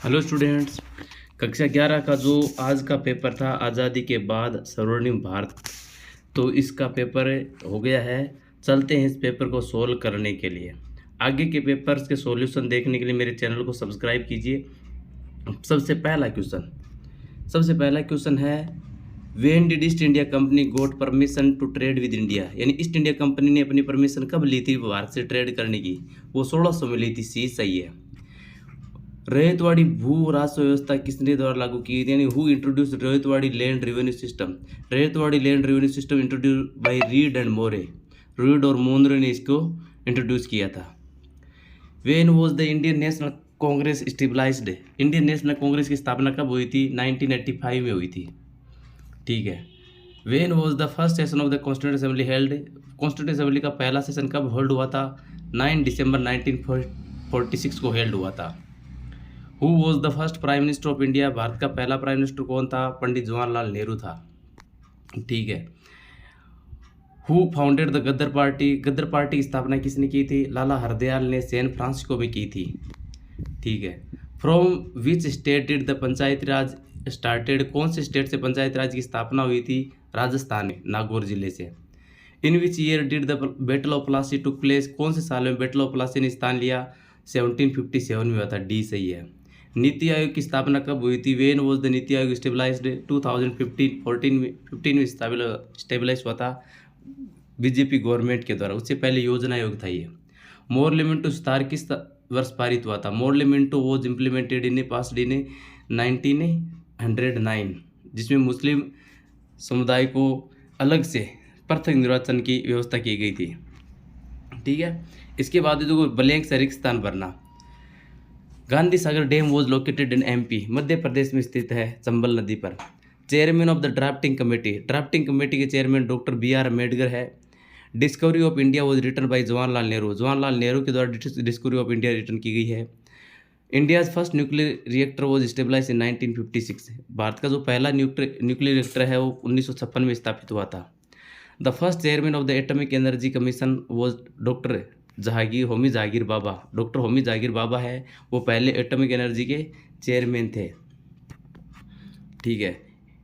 Hello students. कक्षा 11 का जो आज का पेपर था आज़ादी के बाद स्वर्णिम भारत, तो इसका पेपर हो गया है। चलते हैं इस पेपर को सोल्व करने के लिए। आगे के पेपर्स के सॉल्यूशन देखने के लिए मेरे चैनल को सब्सक्राइब कीजिए। सबसे पहला क्वेश्चन है, when did East India Company got permission to trade with India, यानी ईस्ट इंडिया कंपनी ने अपनी परमिशन कब ली थी भारत से ट्रेड करने की? वो 1600 में ली थी। सी सही है। रैयतवाड़ी भू राजस्व व्यवस्था किसने द्वारा लागू की थी, यानी who introduce Ryotwari land revenue system? Ryotwari land revenue system introduce by Reed and More. Reed और मोरे ने इसको इंट्रोड्यूस किया था। When was the Indian National Congress stabilized? Indian National Congress की स्थापना कब हुई थी? 1985 में हुई थी। ठीक है। When was the first session of the constituent assembly held? Constituent assembly का पहला सेशन कब होल्ड हुआ था? 9 दिसंबर 1946 को हेल्ड हुआ था। Who was the first prime minister of India? Bharat का पहला प्राइम मिनिस्टर कौन था? पंडित जवाहरलाल नेहरू था। ठीक है। Who founded the Ghadar Party? Ghadar Party की स्थापना किसने की थी? लाला हरदयाल ने सैन फ्रांसिस्को में की थी। ठीक है। From which state did the Panchayati Raj started? कौन से स्टेट से पंचायती राज की स्थापना हुई थी? राजस्थान में, नागौर जिले से। In which year did the battle of Plassey took place? कौन से साल में बैटल ऑफ प्लासी ने स्थान लिया? 1757 में हुआ था। डी सही है। नीति आयोग की स्थापना कब हुई थी? When was the NITI Aayog stabilised? 2015 में 15 में स्टेबलाइज हुआ था बीजेपी गवर्नमेंट के द्वारा। उससे पहले योजना आयोग था ये। मोरलेमेंटो सुधार किस वर्ष पारित हुआ था? Morley Minto was implemented in passed in 1909, जिसमें मुस्लिम समुदाय को अलग से पृथक निर्वाचन की व्यवस्था की गई थी। ठीक है। इसके बाद जो ब्लैंक से रिक्त स्थान भरना। Gandhi Sagar dam was located in MP, Madhya Pradesh में स्थित है, चंबल नदी पर। Chairman of the drafting committee? Drafting committee के चेयरमैन डॉक्टर बी.आर. अम्बेडकर है। Discovery of India was written by Jawaharlal Nehru? Jawaharlal Nehru के द्वारा डिस्कवरी ऑफ इंडिया रिटन की गई है। India's first nuclear reactor was stabilise in 1956? Bharat का जो पहला न्यूक्लियर रिएक्टर है वो 1956 में स्थापित हुआ था। The first chairman of the atomic energy commission was doctor Homi Jehangir Bhabha. Doctor Homi Jehangir Bhabha है, वो पहले एटॉमिक एनर्जी के चेयरमैन थे। ठीक है।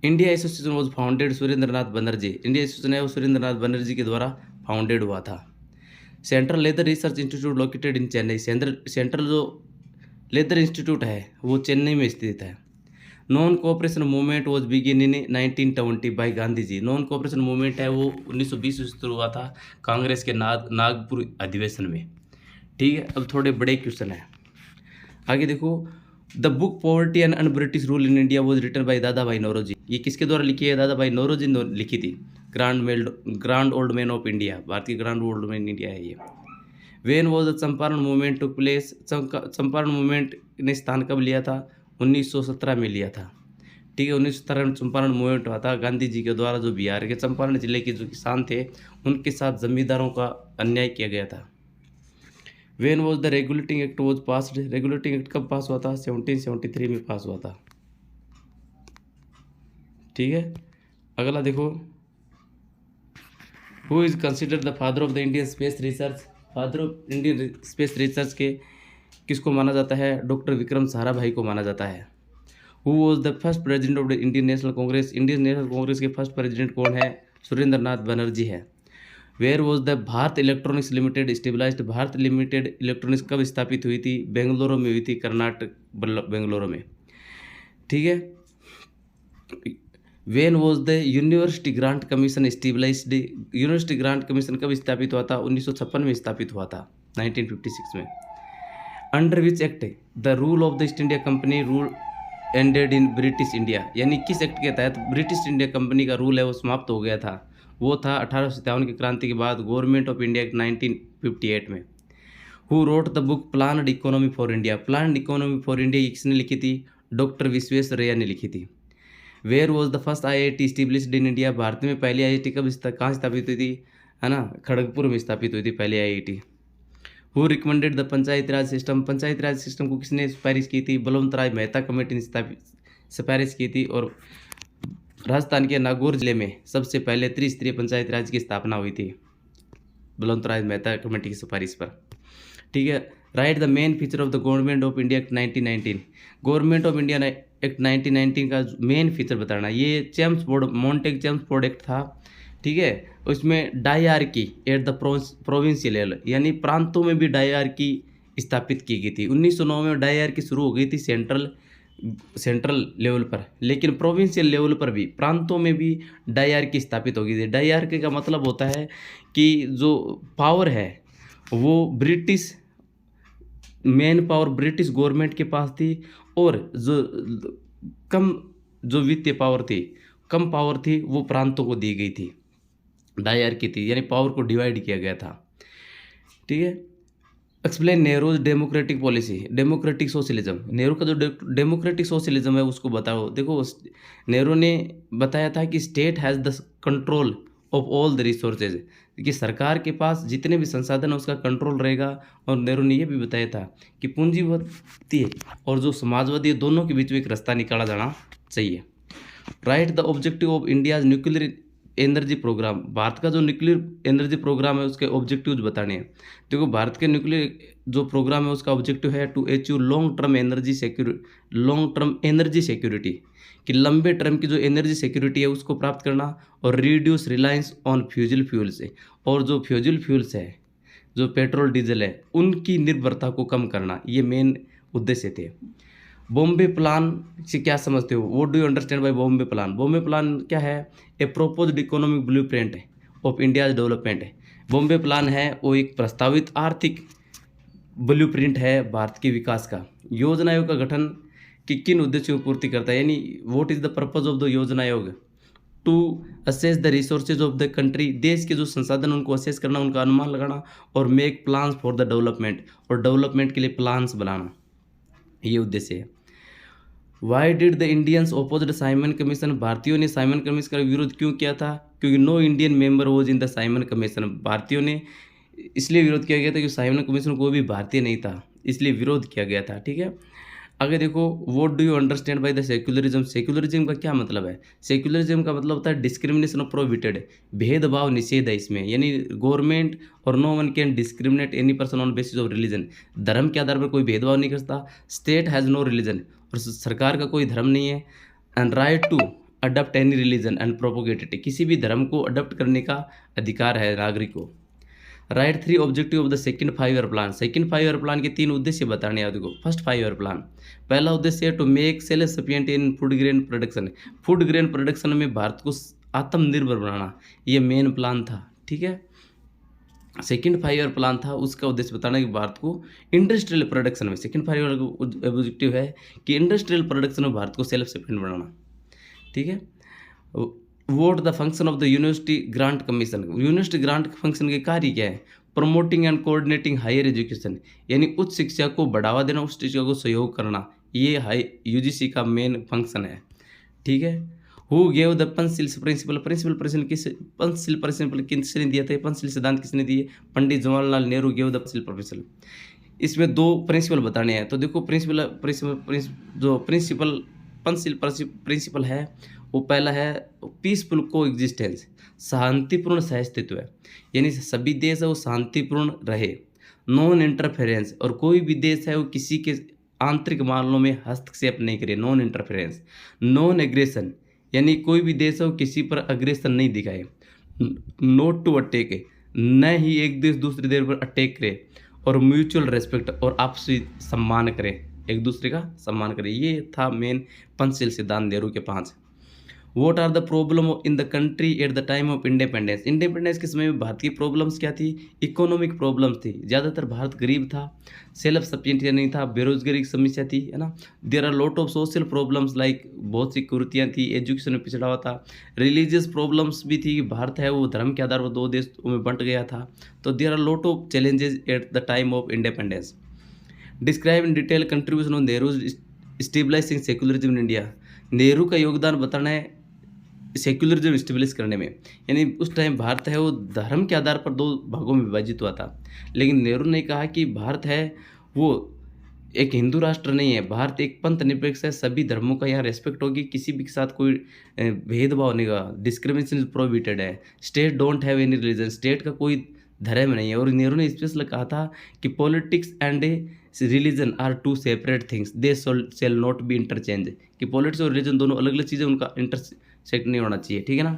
India association was founded Surendra Nath Banerjee? India association है वो सुरेंद्र नाथ बनर्जी के द्वारा फाउंडेड हुआ था। Central Leather Research Institute located in Chennai? Central जो लेदर इंस्टीट्यूट है वो चेन्नई में स्थित है। Non cooperation movement was begin in 1920 by Gandhi ji? Non cooperation movement है वो 1920 में शुरू हुआ था कांग्रेस के नागपुर अधिवेशन में। ठीक है। अब थोड़े बड़े क्वेश्चन है, आगे देखो। The book poverty and un British rule in India was written by Dadabhai Naoroji? ये किसके द्वारा लिखी है? दादा भाई नौरोजी ने लिखी थी। Grand old man of India, Bharat के ग्रांड ओल्ड मैन इंडिया है ये। When was the Champaran movement took place? Champaran movement ने स्थान कब लिया था? 1917 में लिया था। ठीक है। 1917 में चंपारण मूवमेंट हुआ था गांधी जी के द्वारा, जो बिहार के चंपारण जिले के जो किसान थे उनके साथ जमींदारों का अन्याय किया गया था। When was the regulating act was passed? Regulating act कब पास हुआ था? 1773 में पास हुआ था। ठीक है। अगला देखो, who is considered the father of the Indian space research? Father of Indian space research के किसको माना जाता है? डॉक्टर विक्रम साराभाई को माना जाता है। Who was the first president of the Indian National Congress? Indian National Congress के फर्स्ट प्रेसिडेंट कौन है? सुरेंद्र नाथ बनर्जी है। Where was the Bharat Electronics Limited stabilized? Bharat Limited Electronics कब स्थापित हुई थी? बेंगलुरु में हुई थी, कर्नाटक बेंगलुरु में। ठीक है। When was the University Grant Commission stabilized? University Grant Commission कब स्थापित हुआ था? 1956 में स्थापित हुआ था, 1956 में। Under which act the rule of the east India company rule ended in British India? यानी किस एक्ट के तहत ब्रिटिश इंडिया कंपनी का रूल है वो समाप्त हो गया था? वो था 1857 की क्रांति के बाद गवर्नमेंट ऑफ इंडिया एक्ट 1958 में। Who wrote the book planned economy for India? Planned economy for India किसने लिखी थी? डॉक्टर विश्वेश्वरैया ने लिखी थी। Where was the first IIT established in India? Bharat में पहली IIT कहाँ स्थापित हुई थी? है ना, खड़गपुर में स्थापित हुई थी पहली IIT। Who recommended the Panchayati Raj system? Panchayati Raj system को किसने सिफारिश की थी? बलवंत राय मेहता कमेटी ने सिफारिश की थी। और राजस्थान के नागौर जिले में सबसे पहले त्रिस्तरीय पंचायती राज की स्थापना हुई थी बलवंत राय मेहता कमेटी की सिफारिश पर। ठीक है। Right the main feature of the government of India act 1919। Government of India act 1919 का मेन फीचर बताना। ये चेम्सफोर्ड, मॉन्टेग चेम्सफोर्ड एक्ट था, ठीक है। उसमें dyarchy at the provincial level, यानी प्रांतों में भी डायआर्की स्थापित की गई थी। 1909 में डायआर्की शुरू हो गई थी सेंट्रल लेवल पर, लेकिन प्रोविंशियल लेवल पर भी, प्रांतों में भी डायआर्की स्थापित हो गई थी। डायआर्की का मतलब होता है कि जो पावर है वो British, main power British government के पास थी, और जो कम, जो वित्तीय पावर थी, कम पावर थी, वो प्रांतों को दी गई थी। डायआर्की थी, यानी पावर को डिवाइड किया गया था, ठीक है। Explain Nehru's democratic policy, democratic socialism. Nehru का जो डेमोक्रेटिक सोशलिज्म है उसको बताओ। देखो, नेहरू ने बताया था कि state has the control of all the resources, कि सरकार के पास जितने भी संसाधन है उसका कंट्रोल रहेगा। और नेहरू ने यह भी बताया था कि पूंजीवादी और जो समाजवादी दोनों के बीच में एक रास्ता निकाला जाना चाहिए। Write the objective of India's nuclear energy programme. Bharat का जो न्यूक्लियर एनर्जी प्रोग्राम है उसके ऑब्जेक्टिव्स बताने हैं। देखो, भारत के न्यूक्लियर जो प्रोग्राम है उसका ऑब्जेक्टिव है to achieve long term energy security, कि लंबे टर्म की जो एनर्जी सिक्योरिटी है उसको प्राप्त करना, और रिड्यूस रिलायंस ऑन फ्यूजल फ्यूल्स, और जो फ्यूजल फ्यूल्स है, जो पेट्रोल डीजल है, उनकी निर्भरता को कम करना, ये मेन उद्देश्य थे। बॉम्बे प्लान से क्या समझते हो? What do you understand by Bombay plan? Bombay plan क्या है? A proposed economic blueprint of India's development है। बॉम्बे प्लान है वो एक प्रस्तावित आर्थिक ब्लूप्रिंट है भारत के विकास का। योजना आयोग का गठन किन उद्देश्यों की पूर्ति करता है, यानी what is the purpose of the Yojana Aayog? To assess the resources of the country, देश के जो संसाधन उनको असेस करना, उनका अनुमान लगाना, और make plans for the development, और डेवलपमेंट के लिए प्लान्स बनाना, ये उद्देश्य है। Why did the Indians opposed Simon commission? भारतीयों ने साइमन कमीशन का विरोध क्यों किया था? क्योंकि no Indian member was in the Simon commission. भारतीयों ने इसलिए विरोध किया गया था कि साइमन कमीशन कोई भी भारतीय नहीं था, इसलिए विरोध किया गया था, ठीक है। आगे देखो, what do you understand by the secularism? Secularism का क्या मतलब है? सेक्युलरिज्म का मतलब होता है डिस्क्रिमिनेशन ऑफ प्रोहिबिटेड, भेदभाव निषेध है इसमें, यानी गवर्नमेंट और no one can discriminate any person on basis of religion. धर्म के आधार पर कोई भेदभाव नहीं करता। स्टेट हैज़ नो रिलीजन, और सरकार का कोई धर्म नहीं है। And right to adopt any religion and propagate it, किसी भी धर्म को अडॉप्ट करने का अधिकार है नागरिक को। Right 3 objective of the second 5 year plan. Second 5 year plan के 3 उद्देश्य बताने हैं देखो। फर्स्ट 5 ईयर प्लान, पहला उद्देश्य है to make self sufficient in food grain production. Food grain production में भारत को आत्मनिर्भर बनाना, ये मेन प्लान था, ठीक है। सेकंड 5 ईयर प्लान था, उसका उद्देश्य बताना कि भारत को इंडस्ट्रियल प्रोडक्शन में, सेकंड 5 ईयर का ऑब्जेक्टिव है कि इंडस्ट्रियल प्रोडक्शन में भारत को सेल्फ सफिशिएंट बनाना, ठीक है। What the function of the University Grant Commission. University Grant function के कार्य क्या है? Promoting and coordinating higher education, यानी उच्च शिक्षा को बढ़ावा देना, उच्च शिक्षा को सहयोग करना, ये यूजीसी का मेन फंक्शन है, ठीक है। Who gave the Panchsheel principle? Panchsheel principle किसने दिया था? पंचशील सिद्धांत किसने दिए? Pandit Jawaharlal Nehru gave the Panchsheel principle. इसमें 2 प्रिंसिपल बताने हैं, तो देखो जो पंचशील प्रिंसिपल है वो पहला है पीसफुल को एग्जिस्टेंस, शांतिपूर्ण सहअस्तित्व है, यानी सभी देश है वो शांतिपूर्ण रहे। नॉन इंटरफेरेंस, और कोई भी देश है वो किसी के आंतरिक मामलों में हस्तक्षेप नहीं करे, नॉन इंटरफेरेंस। नॉन एग्रेशन, यानी कोई भी देश है वो किसी पर अग्रेसन नहीं दिखाए। नोट टू अटैक, न ही एक देश दूसरे देश पर अटैक करे। और म्यूचुअल रेस्पेक्ट, और आपसी सम्मान करे, एक दूसरे का सम्मान करे। ये था मेन पंचशील सिद्धांत नेहरू के 5। What are the problem in the country at the time of independence? Independence के समय में भारत की प्रॉब्लम्स क्या थी? इकोनॉमिक प्रॉब्लम्स थी, ज़्यादातर भारत गरीब था, सेल्फ सफिशिएंट नहीं था, बेरोजगारी की समस्या थी, है ना। There are lot of social problems like, बहुत सी कुरीतियाँ थी, एजुकेशन में पिछड़ा हुआ था, रिलीजियस प्रॉब्लम्स भी थी, भारत है वो धर्म के आधार पर 2 देशों में बंट गया था। तो there are lot of challenges at the time of independence. Describe in detail contribution of Nehru stabilizing secularism in India. Nehru का योगदान बताना है सेक्युलरिज्म स्टेबलिश करने में, यानी उस टाइम भारत है वो धर्म के आधार पर 2 भागों में विभाजित हुआ था, लेकिन नेहरू ने कहा कि भारत है वो एक हिंदू राष्ट्र नहीं है, भारत एक पंथ निरपेक्ष है, सभी धर्मों का यहाँ रेस्पेक्ट होगी, किसी भी के साथ कोई भेदभाव नहीं होगा, डिस्क्रिमिनेशन प्रोहिबिटेड है, state don't have any religion, state का कोई धर्म नहीं है। और नेहरू ने स्पेशल कहा था कि politics and religion are two separate things, they shall not be interchange, कि पॉलिटिक्स और रिलीजन दोनों अलग अलग चीज़ें, उनका इंटरसेक्ट नहीं होना चाहिए, ठीक है ना।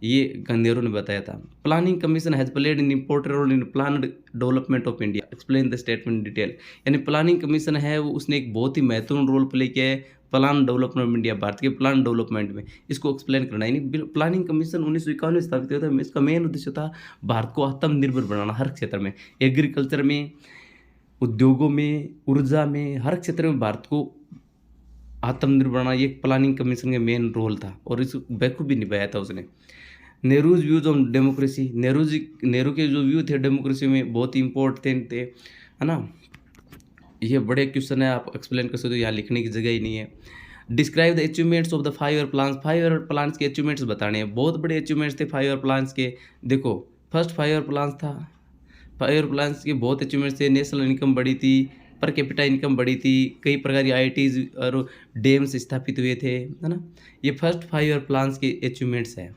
ये नेहरू ने बताया था। Planning commission has played in important role in plan development of India, explain the statement detail. यानी प्लानिंग कमीशन है वो, उसने एक बहुत ही महत्वपूर्ण रोल प्ले किया है plan development of India, Bharat के प्लान डेवलपमेंट में, इसको एक्सप्लेन करना। यानी प्लानिंग कमीशन 1951 में स्थापित हुआ था। इसका मेन उद्देश्य था भारत को आत्मनिर्भर बनाना हर क्षेत्र में, एग्रीकल्चर में, उद्योगों में, ऊर्जा में, हर क्षेत्र में भारत को आत्मनिर्भर बनाना, ये प्लानिंग कमीशन का मेन रोल था और इस बखूबी निभाया था उसने। Nehru's views on democracy, Nehru के जो व्यू थे डेमोक्रेसी में बहुत ही इंपॉर्टेंट थे, है ना। ये बड़े क्वेश्चन है, आप एक्सप्लेन कर सकते हो, यहाँ लिखने की जगह ही नहीं है। Describe the achievements of the 5 year plans, 5 year plans के अचीवमेंट्स बताने हैं। बहुत बड़े अचीवमेंट्स थे 5 ईयर प्लान्स के। देखो फर्स्ट 5 ईयर प्लान्स था, 5 ईयर प्लान्स के बहुत अचीवमेंट्स थे। नेशनल इनकम बढ़ी थी, पर कैपिटा इनकम बढ़ी थी, कई प्रकार की IITs और डैम्स स्थापित हुए थे, है ना। ये फर्स्ट 5 ईयर प्लान्स के अचीवमेंट्स हैं।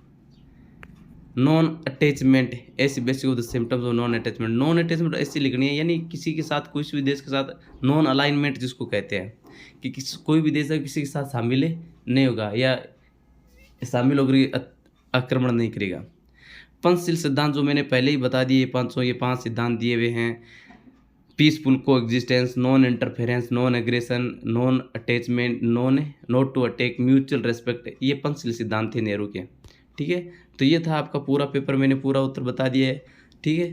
नॉन अटैचमेंट, ऐसी basic of the symptoms of non attachment. Non attachment ऐसी लिखनी है, यानी किसी के साथ, किसी भी देश के साथ नॉन अलाइनमेंट जिसको कहते हैं, कि कोई भी देश किसी के साथ शामिल नहीं होगा या शामिल होकर आक्रमण नहीं करेगा। पंचशील सिद्धांत जो मैंने पहले ही बता दिए, 5 सिद्धांत दिए हुए हैं। Peaceful coexistence, non interference, non aggression, non attachment, not to attack, mutual respect, ये पंचशील सिद्धांत थे नेहरू के, ठीक है। तो ये था आपका पूरा पेपर, मैंने पूरा उत्तर बता दिया है, ठीक है।